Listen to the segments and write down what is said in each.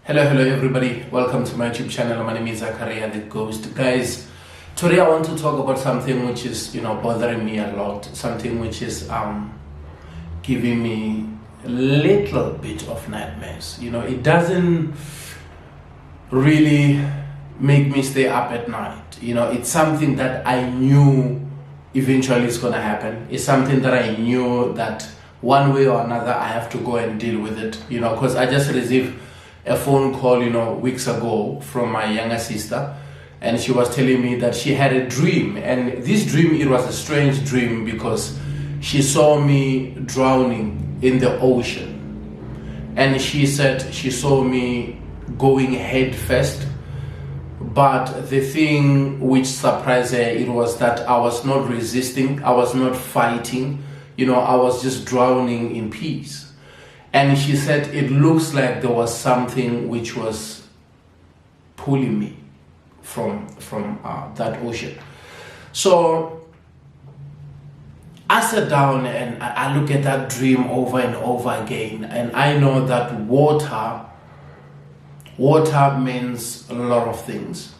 Hello everybody. Welcome to my YouTube channel. My name is Zakaria the Ghost. Guys, today I want to talk about something which is, bothering me a lot. Something which is giving me a little bit of nightmares. It doesn't really make me stay up at night. It's something that I knew eventually is going to happen. It's something that I knew that one way or another I have to go and deal with it. Because I just received a phone call, weeks ago from my younger sister, and she was telling me that she had a dream, and this dream, it was a strange dream because she saw me drowning in the ocean, and she said she saw me going head first. But the thing which surprised her, it was that I was not resisting, I was not fighting, I was just drowning in peace. And she said it looks like there was something which was pulling me from that ocean. So I sat down and I look at that dream over and over again, and I know that water means a lot of things.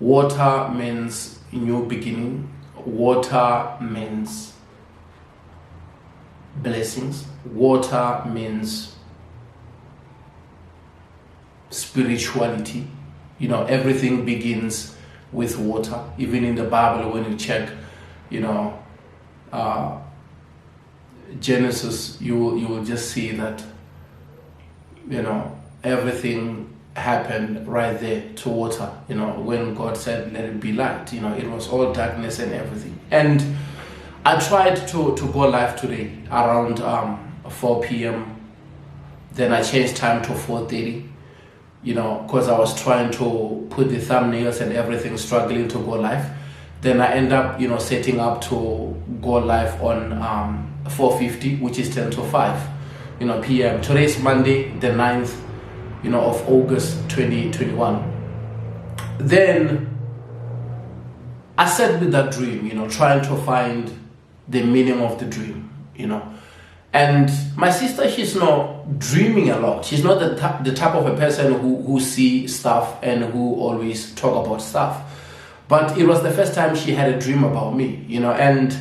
Water means new beginning. Water means blessings. Water means spirituality. Everything begins with water. Even in the Bible, when you check, Genesis, you will just see that, everything happened right there to water. When God said, let it be light, it was all darkness and everything. And I tried to go live today around 4 p.m. Then I changed time to 4:30, because I was trying to put the thumbnails and everything, struggling to go live. Then I end up, setting up to go live on 4:50, which is 10 to 5, p.m. Today is Monday, the 9th, of August 2021. Then I sat with that dream, trying to find the meaning of the dream, And my sister, she's not dreaming a lot. She's not the type of a person who see stuff and who always talk about stuff. But it was the first time she had a dream about me, and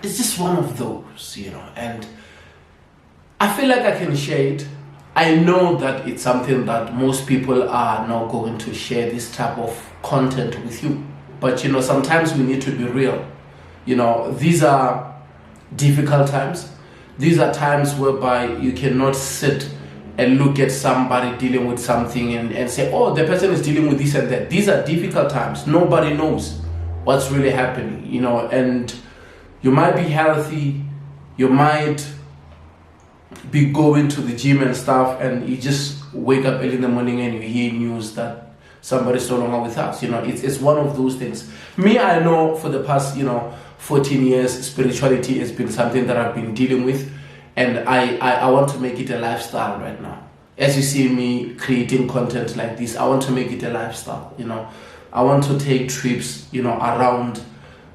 it's just one of those, and I feel like I can share it. I know that it's something that most people are not going to share this type of content with you. But, sometimes we need to be real. These are difficult times. These are times whereby you cannot sit and look at somebody dealing with something and say, oh, the person is dealing with this and that. These are difficult times. Nobody knows what's really happening, and you might be healthy, you might be going to the gym and stuff, and you just wake up early in the morning and you hear news that somebody's no longer with us. It's one of those things. Me, I know for the past 14 years, spirituality has been something that I've been dealing with, and I want to make it a lifestyle right now. As you see me creating content like this, I want to make it a lifestyle. I want to take trips around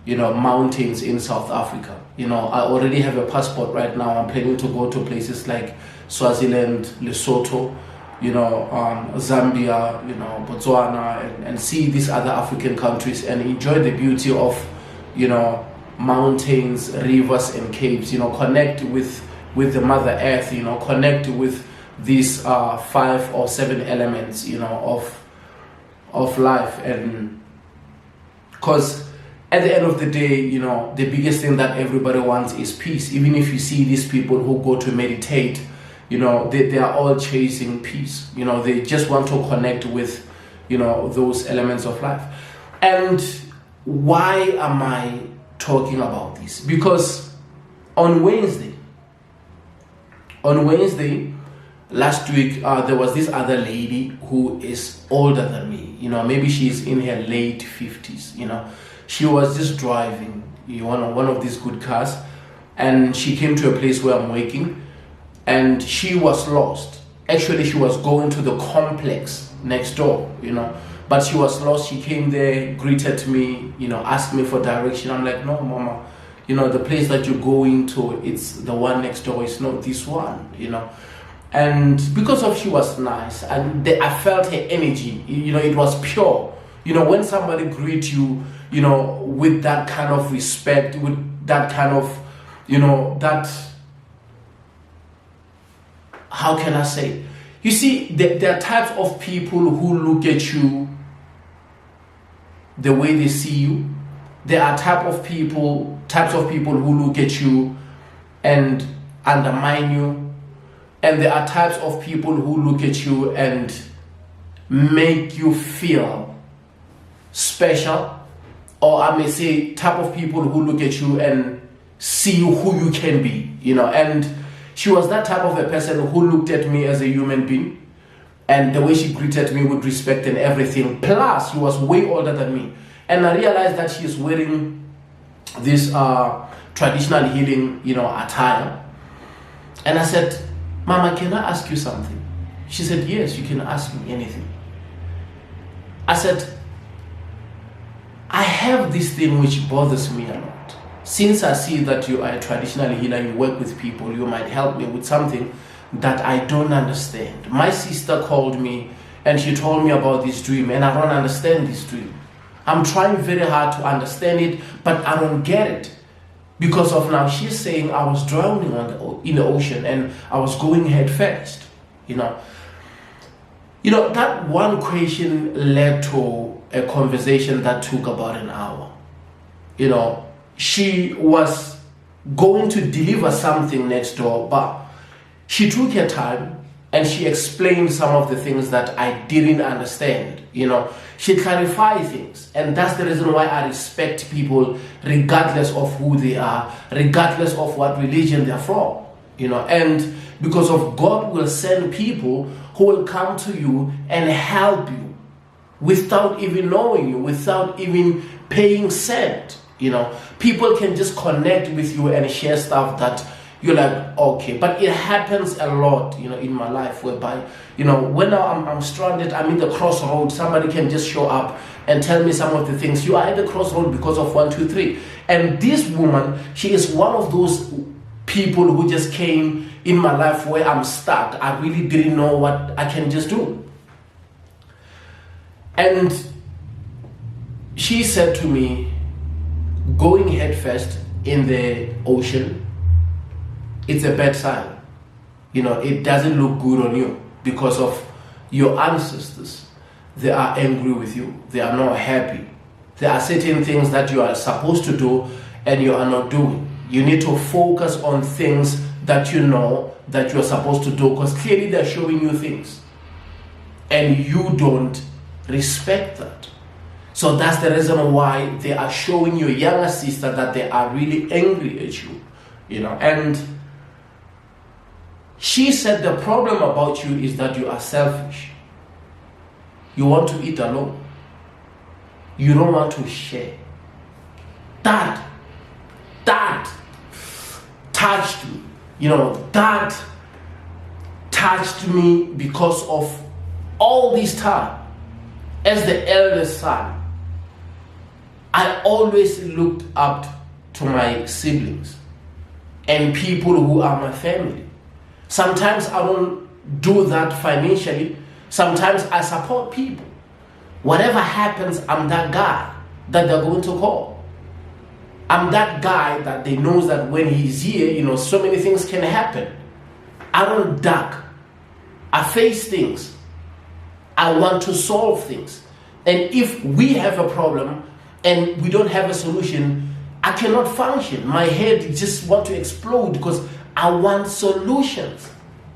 mountains in South Africa. I already have a passport right now. I'm planning to go to places like Swaziland, Lesotho, Zambia, Botswana, and see these other African countries and enjoy the beauty of, mountains, rivers, and caves. Connect with the Mother Earth. Connect with these 5 or 7 elements, of life. And because at the end of the day, the biggest thing that everybody wants is peace. Even if you see these people who go to meditate, they are all chasing peace. They just want to connect with, those elements of life. And why am I talking about this? Because on Wednesday, last week, there was this other lady who is older than me. Maybe she's in her late 50s. She was just driving one of these good cars, and she came to a place where I'm working, and she was lost. Actually, she was going to the complex next door, but she was lost. She came there, greeted me, asked me for direction. I'm like, no, mama, the place that you're going to, it's the one next door, it's not this one. And because of she was nice, and I felt her energy, it was pure. When somebody greet you, with that kind of respect, with that kind of, that, how can I say? You see, there are types of people who look at you the way they see you. There are types of people who look at you and undermine you. And there are types of people who look at you and make you feel special. Or I may say, type of people who look at you and see who you can be, And she was that type of a person who looked at me as a human being. And the way she greeted me with respect and everything. Plus, she was way older than me. And I realized that she is wearing this traditional healing, attire. And I said, Mama, can I ask you something? She said, yes, you can ask me anything. I said, I have this thing which bothers me a lot. Since I see that you are a traditional healer, you work with people, you might help me with something that I don't understand. My sister called me and she told me about this dream, and I don't understand this dream. I'm trying very hard to understand it, but I don't get it. Because of now, she's saying I was drowning in the ocean and I was going head first. That one question led to a conversation that took about an hour. She was going to deliver something next door, but she took her time and she explained some of the things that I didn't understand. She clarified things, and that's the reason why I respect people regardless of who they are, regardless of what religion they're from. And because of God will send people who will come to you and help you without even knowing you, without even paying cent. People can just connect with you and share stuff that you're like, okay. But it happens a lot, in my life, whereby, when I'm stranded, I'm in the crossroads, somebody can just show up and tell me some of the things. You are at the crossroad because of 1, 2, 3. And this woman, she is one of those people who just came in my life where I'm stuck. I really didn't know what I can just do. And she said to me, going headfirst in the ocean, it's a bad sign. It doesn't look good on you because of your ancestors. They are angry with you. They are not happy. There are certain things that you are supposed to do and you are not doing. You need to focus on things that you know that you're supposed to do, because clearly they're showing you things and you don't respect that. So that's the reason why they are showing your younger sister that they are really angry at you. And she said the problem about you is that you are selfish. You want to eat alone. You don't want to share. That touched me. That touched me because of all this time. As the eldest son, I always looked up to my siblings and people who are my family. Sometimes I don't do that financially. Sometimes I support people. Whatever happens, I'm that guy that they're going to call. I'm that guy that they know that when he's here, so many things can happen. I don't duck. I face things. I want to solve things. And if we have a problem and we don't have a solution, I cannot function. My head just wants to explode because I want solutions.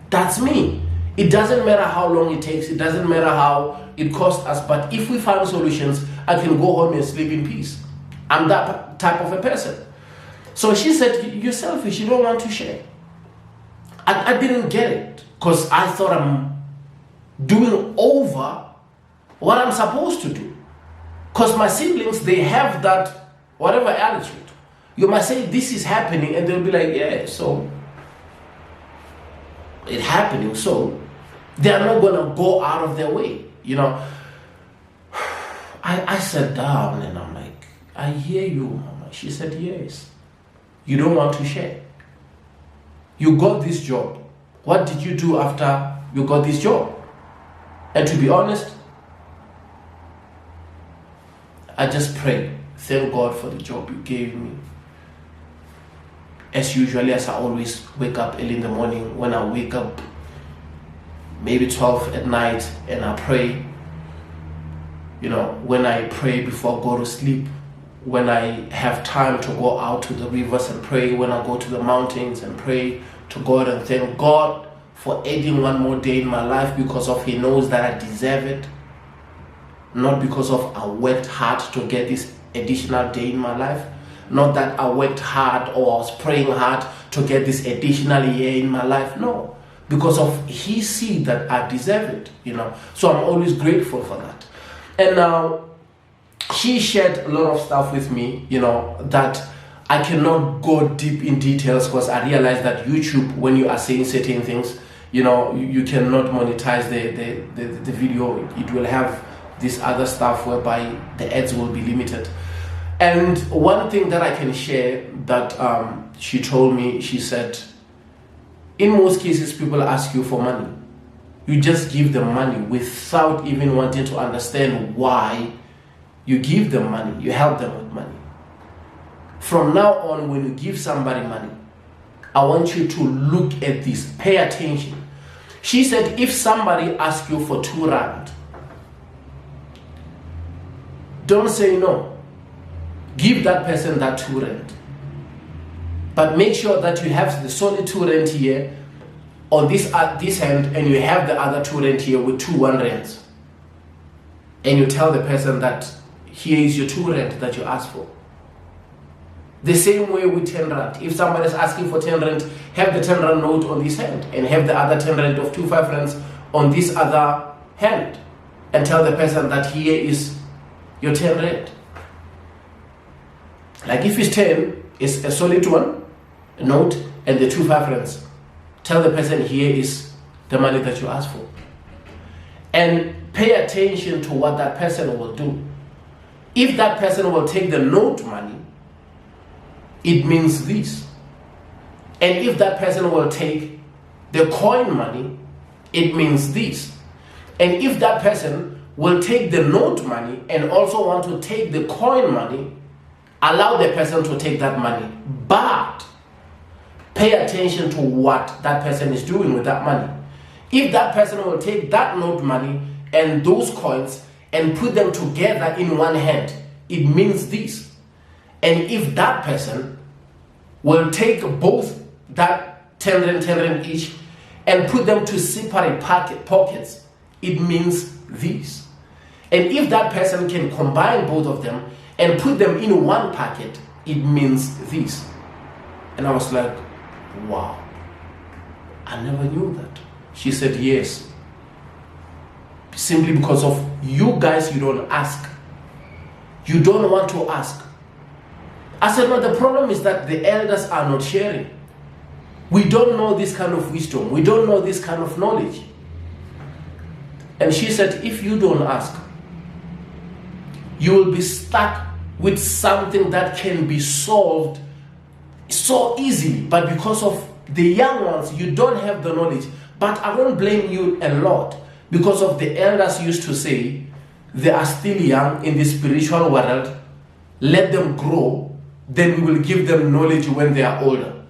That's me. It doesn't matter how long it takes. It doesn't matter how it costs us. But if we find solutions, I can go home and sleep in peace. I'm that type of a person. So she said, you're selfish. You don't want to share. I didn't get it because I thought I'm doing over what I'm supposed to do. Because my siblings, they have that whatever attitude. You might say this is happening and they'll be like, yeah, so it's happening, so they're not gonna go out of their way. I sat down and I'm like, I hear you, Mama. She said, yes. you don't want to share. You got this job. What did you do after you got this job? And to be honest, I just pray, thank God for the job you gave me. As usually, as I always wake up early in the morning, when I wake up maybe 12 at night and I pray, you know, when I pray before I go to sleep, when I have time to go out to the rivers and pray, when I go to the mountains and pray to God and thank God for adding one more day in my life, because of He knows that I deserve it, not because of I worked hard to get this additional day in my life, not that I worked hard or I was praying hard to get this additional year in my life. No, because of He see that I deserve it, you know. So I'm always grateful for that. And now she shared a lot of stuff with me, you know, that I cannot go deep in details, because I realize that YouTube, when you are saying certain things, you know, you cannot monetize the video. It will have this other stuff whereby the ads will be limited. And one thing that I can share that she told me, she said, in most cases, people ask you for money. You just give them money without even wanting to understand why you give them money. You help them with money. From now on, when you give somebody money, I want you to look at this. Pay attention. She said, if somebody asks you for 2 rand, don't say no. Give that person that 2 rand. But make sure that you have the solid 2 rand here on this hand, and you have the other 2 rand here with 2 1 rands. And you tell the person that here is your 2 rand that you asked for. The same way with 10 rand. If somebody is asking for 10 rand, have the 10 rand note on this hand and have the other 10 rand of 2 5 rands on this other hand, and tell the person that here is your 10 rand. Like if it's 10, it's a solid one, a note, and the 2 5 rands. Tell the person here is the money that you asked for. And pay attention to what that person will do. If that person will take the note money, it means this. And if that person will take the coin money, it means this. And if that person will take the note money and also want to take the coin money, allow the person to take that money, but pay attention to what that person is doing with that money. If that person will take that note money and those coins and put them together in one hand, it means this. And if that person will take both that 10 rand each and put them to separate pockets, it means this. And if that person can combine both of them and put them in one packet, it means this. And I was like, wow, I never knew that. She said, yes. Simply because of you guys, you don't ask. You don't want to ask. I said, no, the problem is that the elders are not sharing. We don't know this kind of wisdom. We don't know this kind of knowledge. And she said, if you don't ask, you will be stuck with something that can be solved so easily. But because of the young ones, you don't have the knowledge. But I don't blame you a lot, because of the elders used to say, they are still young in the spiritual world, let them grow, then we will give them knowledge when they are older.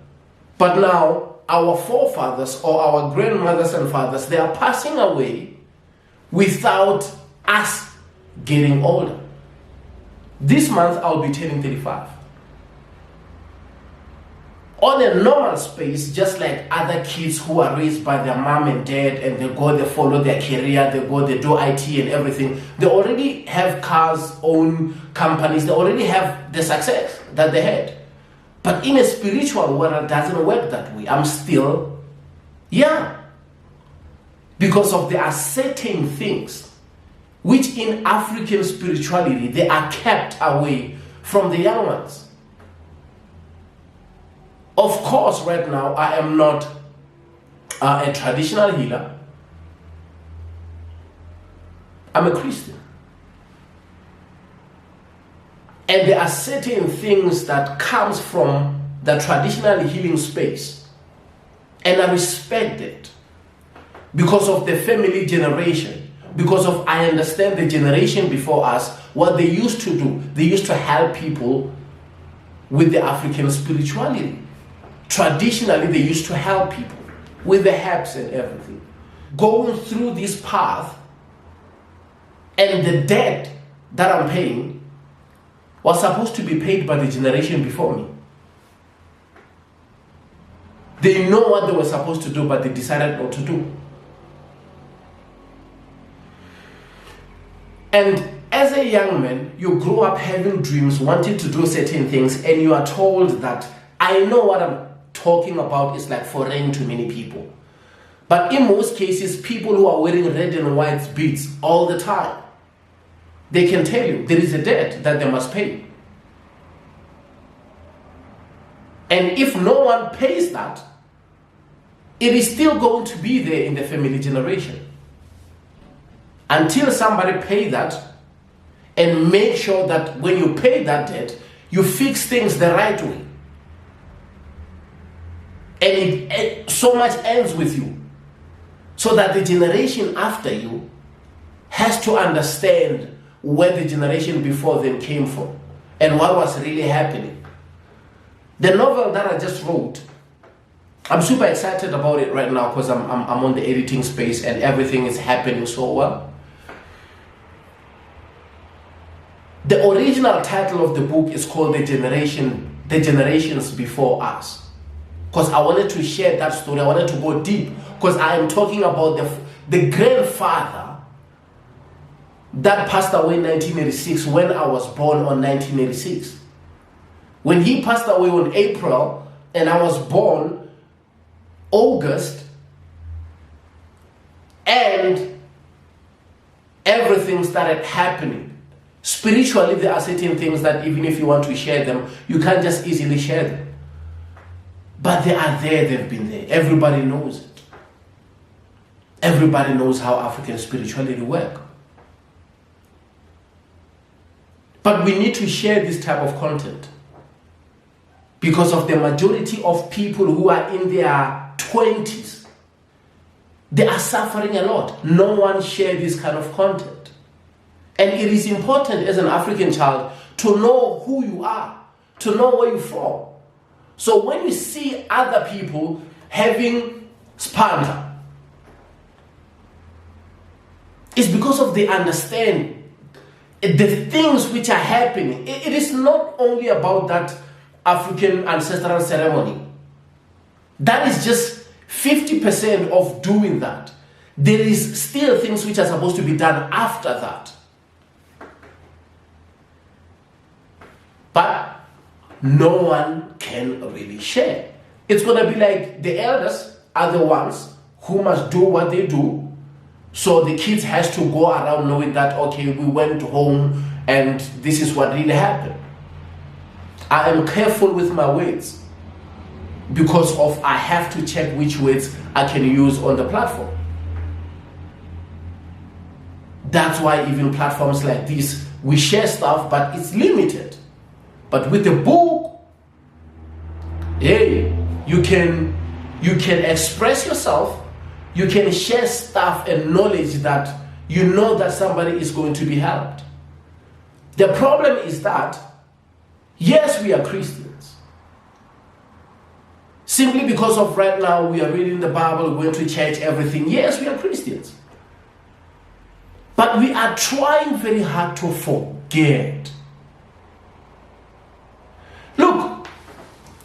But now, our forefathers or our grandmothers and fathers, they are passing away without us getting older. This month, I'll be turning 35. On a normal space, just like other kids who are raised by their mom and dad, and they follow their career, they do IT and everything, they already have cars, own companies, they already have the success that they had. But in a spiritual world, it doesn't work that way. I'm still young. Because there are certain things which in African spirituality, they are kept away from the young ones. Of course, right now, I am not a traditional healer. I'm a Christian. And there are certain things that comes from the traditional healing space, and I respect it because of the family generation, because of I understand the generation before us, what they used to do. They used to help people with the African spirituality. Traditionally, they used to help people with the herbs and everything. Going through this path, and the debt that I'm paying was supposed to be paid by the generation before me. They know what they were supposed to do, but they decided not to do. And as a young man, you grow up having dreams, wanting to do certain things, and you are told that I know what I'm talking about is like foreign to many people. But in most cases, people who are wearing red and white beads all the time, they can tell you there is a debt that they must pay. And if no one pays that, it is still going to be there in the family generation. Until somebody pay that and make sure that when you pay that debt, you fix things the right way. And it so much ends with you. So that the generation after you has to understand where the generation before them came from and what was really happening. The novel that I just wrote, I'm super excited about it right now because I'm on the editing space and everything is happening so well. The original title of the book is called The Generations Before Us. Because I wanted to share that story. I wanted to go deep because I am talking about the grandfather that passed away in 1986 when I was born on 1986. When he passed away on April and I was born August, and everything started happening. Spiritually, there are certain things that even if you want to share them, you can't just easily share them. But they are there, they've been there. Everybody knows it. Everybody knows how African spirituality works. But we need to share this type of content because of the majority of people who are in their 20s. They are suffering a lot. No one shares this kind of content. And it is important as an African child to know who you are, to know where you're from. So when you see other people having spanta, it's because of they understand the things which are happening. It is not only about that African ancestral ceremony. That is just 50% of doing that. There is still things which are supposed to be done after that. But no one can really share. It's going to be like the elders are the ones who must do what they do. So the kids has to go around knowing that, okay, we went home and this is what really happened. I am careful with my words because of I have to check which words I can use on the platform. That's why even platforms like this, we share stuff, but it's limited. But with the book, hey, you can express yourself. You can share stuff and knowledge that you know that somebody is going to be helped. The problem is that, yes, we are Christians. Simply because of right now we are reading the Bible, going to church, everything. Yes, we are Christians. But we are trying very hard to forget. Look,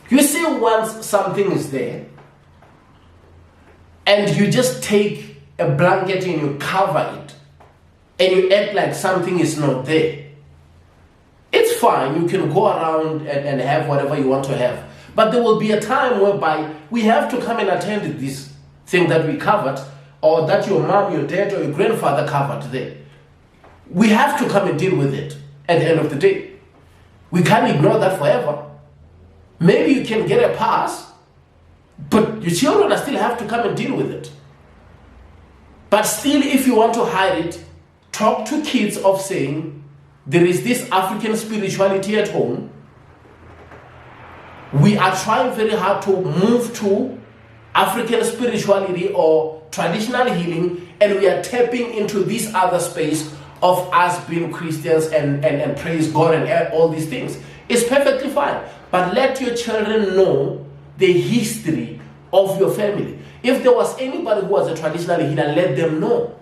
you see once something is there, and you just take a blanket and you cover it, and you act like something is not there. It's fine, you can go around and have whatever you want to have. But there will be a time whereby we have to come and attend this thing that we covered, or that your mom, your dad, or your grandfather covered there. We have to come and deal with it at the end of the day. We can't ignore that forever. Maybe you can get a pass, but your children still have to come and deal with it. But still, if you want to hide it, talk to kids of saying, there is this African spirituality at home. We are trying very hard to move to African spirituality or traditional healing, and we are tapping into this other space of us being Christians and praise God and all these things. It's perfectly fine. But let your children know the history of your family. If there was anybody who was a traditional healer, let them know.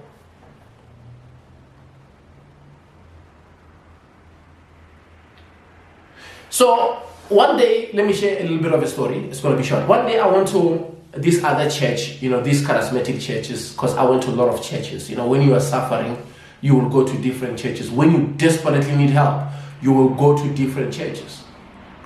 So one day, let me share a little bit of a story. It's going to be short. One day I went to this other church, these charismatic churches, because I went to a lot of churches. When you are suffering, you will go to different churches. When you desperately need help, you will go to different churches.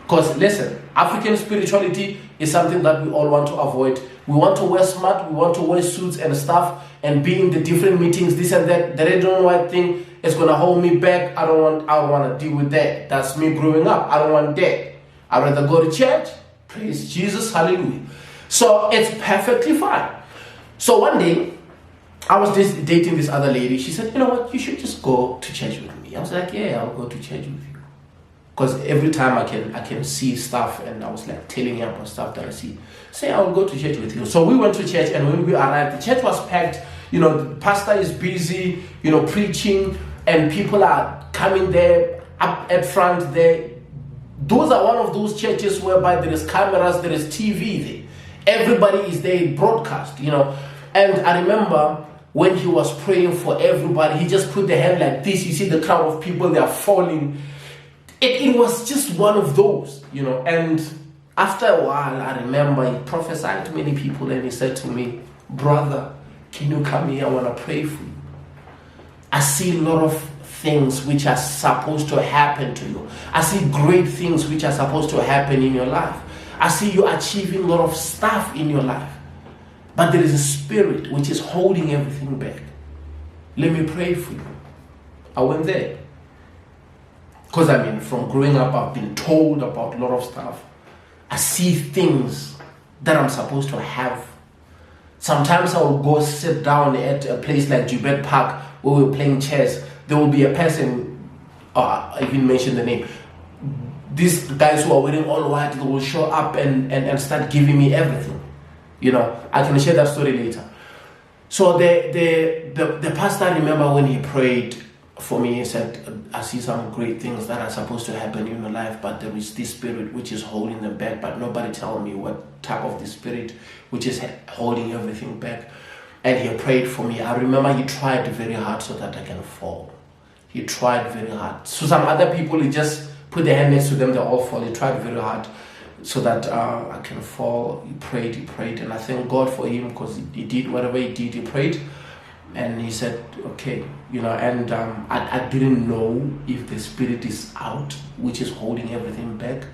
Because listen, African spirituality is something that we all want to avoid. We want to wear smart, we want to wear suits and stuff and be in the different meetings, this and that. The red and white thing is going to hold me back. I don't want to deal with that. That's me growing up. I don't want that. I'd rather go to church. Praise Jesus. Hallelujah. So it's perfectly fine. So one day, I was dating this other lady. She said, you know what, you should just go to church with me. I was like, yeah, I'll go to church with you. Because every time I can see stuff, and I was like telling her about stuff that I see. Say, I'll go to church with you. So we went to church, and when we arrived, the church was packed. The pastor is busy, preaching, and people are coming there, up at front there. Those are one of those churches whereby there is cameras, there is TV there. Everybody is there, broadcast, And I remember when he was praying for everybody, he just put the hand like this. You see the crowd of people, they are falling. It was just one of those, And after a while, I remember he prophesied to many people, and he said to me, brother, can you come here? I want to pray for you. I see a lot of things which are supposed to happen to you. I see great things which are supposed to happen in your life. I see you achieving a lot of stuff in your life. But there is a spirit which is holding everything back. Let me pray for you. I went there. Because from growing up, I've been told about a lot of stuff. I see things that I'm supposed to have. Sometimes I will go sit down at a place like Joburg Park where we're playing chess. There will be a person, I even mentioned the name. These guys who are wearing all white, they will show up and start giving me everything. I can share that story later. So the pastor, I remember when he prayed for me, he said, I see some great things that are supposed to happen in your life, but there is this spirit which is holding them back, but nobody tell me what type of the spirit which is holding everything back. And he prayed for me. I remember he tried very hard so that I can fall. He tried very hard. So some other people, he just put their hand next to them, they all fall. He tried very hard so that I can fall. He prayed, and I thank God for him because he did whatever he did. He prayed, and he said, okay, and I didn't know if the spirit is out, which is holding everything back,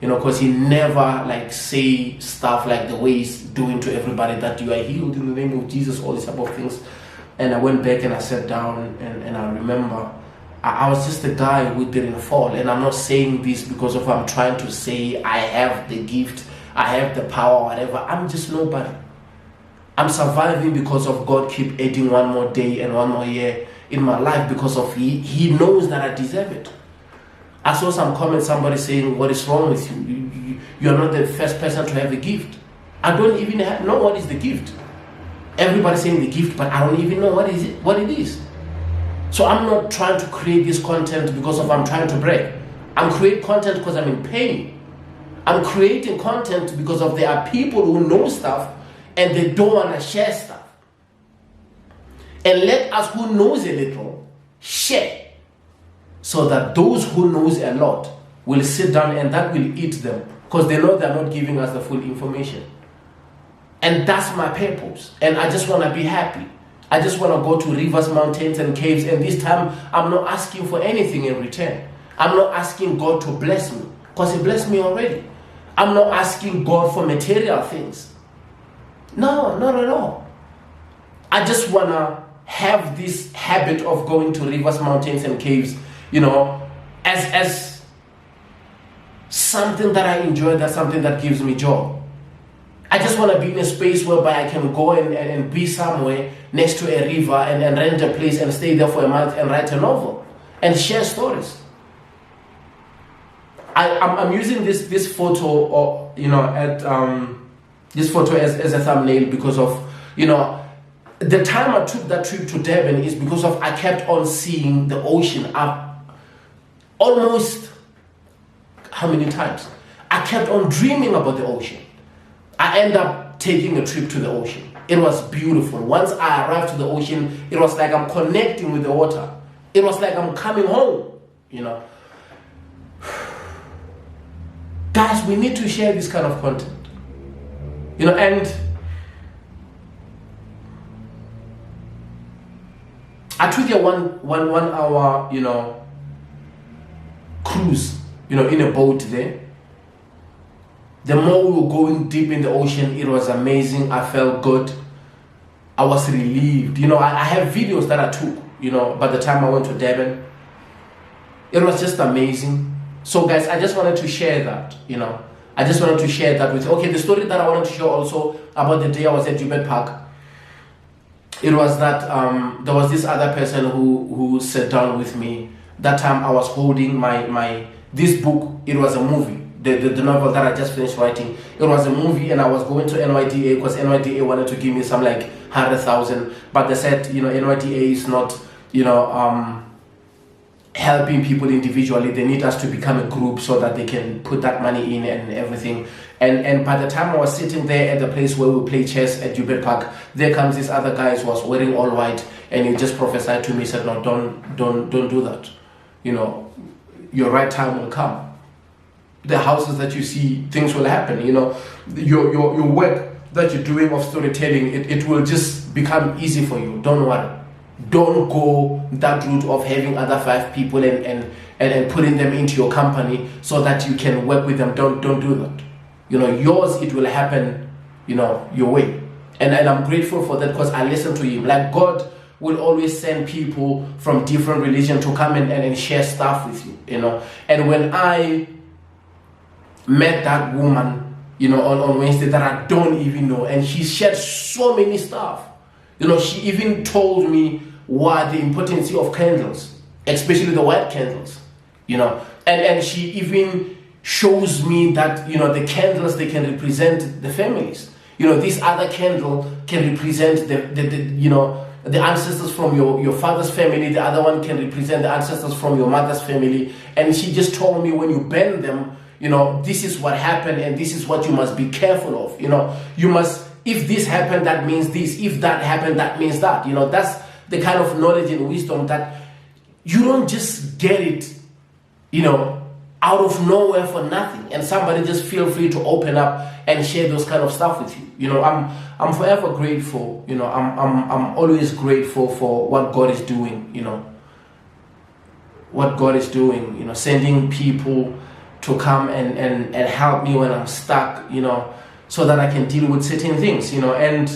because he never say stuff like the way he's doing to everybody that you are healed in the name of Jesus, all these type of things. And I went back and I sat down, and I remember I was just a guy who didn't fall. And I'm not saying this because of I'm trying to say I have the gift, I have the power, whatever. I'm just nobody. I'm surviving because of God keep adding one more day and one more year in my life because of He knows that I deserve it. I saw some comments, somebody saying, what is wrong with you? You're not the first person to have a gift. I don't even know what is the gift. Everybody's saying the gift, but I don't even know what it is. So I'm not trying to create this content because of I'm trying to brag. I'm creating content because I'm in pain. I'm creating content because of there are people who know stuff and they don't want to share stuff. And let us who knows a little share, so that those who knows a lot will sit down and that will eat them, because they know they're not giving us the full information. And that's my purpose. And I just want to be happy. I just want to go to rivers, mountains, and caves. And this time, I'm not asking for anything in return. I'm not asking God to bless me, because He blessed me already. I'm not asking God for material things. No, not at all. I just want to have this habit of going to rivers, mountains, and caves, as something that I enjoy, that's something that gives me joy. I just want to be in a space whereby I can go and be somewhere next to a river and rent a place and stay there for a month and write a novel and share stories. I'm using this photo, or this photo as a thumbnail because of the time I took that trip to Durban is because of I kept on seeing the ocean up almost how many times? I kept on dreaming about the ocean. I end up taking a trip to the ocean. It was beautiful. Once I arrived to the ocean, it was like I'm connecting with the water. It was like I'm coming home, Guys, we need to share this kind of content. And I took a one hour, cruise, in a boat there. The more we were going deep in the ocean, it was amazing. I felt good. I was relieved. I have videos that I took, by the time I went to Durban. It was just amazing. So guys, I just wanted to share that, I just wanted to share that with you. Okay, the story that I wanted to share also about the day I was at Joburg Park. It was that there was this other person who sat down with me. That time I was holding this book. It was a movie. The novel that I just finished writing, it was a movie, and I was going to NYDA because NYDA wanted to give me some like 100,000, but they said NYDA is not helping people individually. They need us to become a group so that they can put that money in and everything. And by the time I was sitting there at the place where we play chess at Joburg Park, there comes this other guy who was wearing all white, and he just prophesied to me, said, no, don't do that. Your right time will come. The houses that you see, things will happen. Your work that you're doing of storytelling, it will just become easy for you. Don't worry. Don't go that route of having other 5 people and putting them into your company so that you can work with them. Don't do that. Yours, it will happen, your way. And I'm grateful for that because I listen to him. Like God will always send people from different religions to come and share stuff with you, And when I met that woman, on Wednesday that I don't even know, and she shared so many stuff. She even told me what the importance of candles, especially the white candles, and she even shows me that, the candles, they can represent the families. This other candle can represent the ancestors from your father's family. The other one can represent the ancestors from your mother's family. And she just told me when you burn them, this is what happened and this is what you must be careful of. You must, if this happened, that means this. If that happened, that means that. That's the kind of knowledge and wisdom that you don't just get it, out of nowhere for nothing. And somebody just feel free to open up and share those kind of stuff with you. I'm forever grateful. I'm always grateful for what God is doing. What God is doing. Sending people to come and help me when I'm stuck. So that I can deal with certain things. And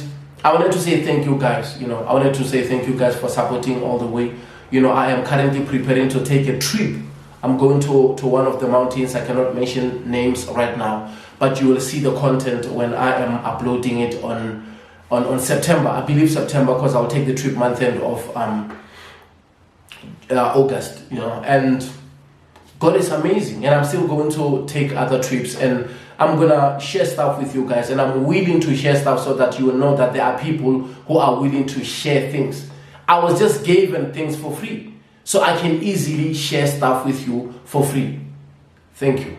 I wanted to say thank you guys. I wanted to say thank you guys for supporting all the way. I am currently preparing to take a trip. I'm going to one of the mountains. I cannot mention names right now, but you will see the content when I am uploading it on September. I believe September, because I'll take the trip month end of August. And God is amazing, and I'm still going to take other trips, and I'm gonna share stuff with you guys, and I'm willing to share stuff so that you will know that there are people who are willing to share things. I was just given things for free, so I can easily share stuff with you for free. Thank you.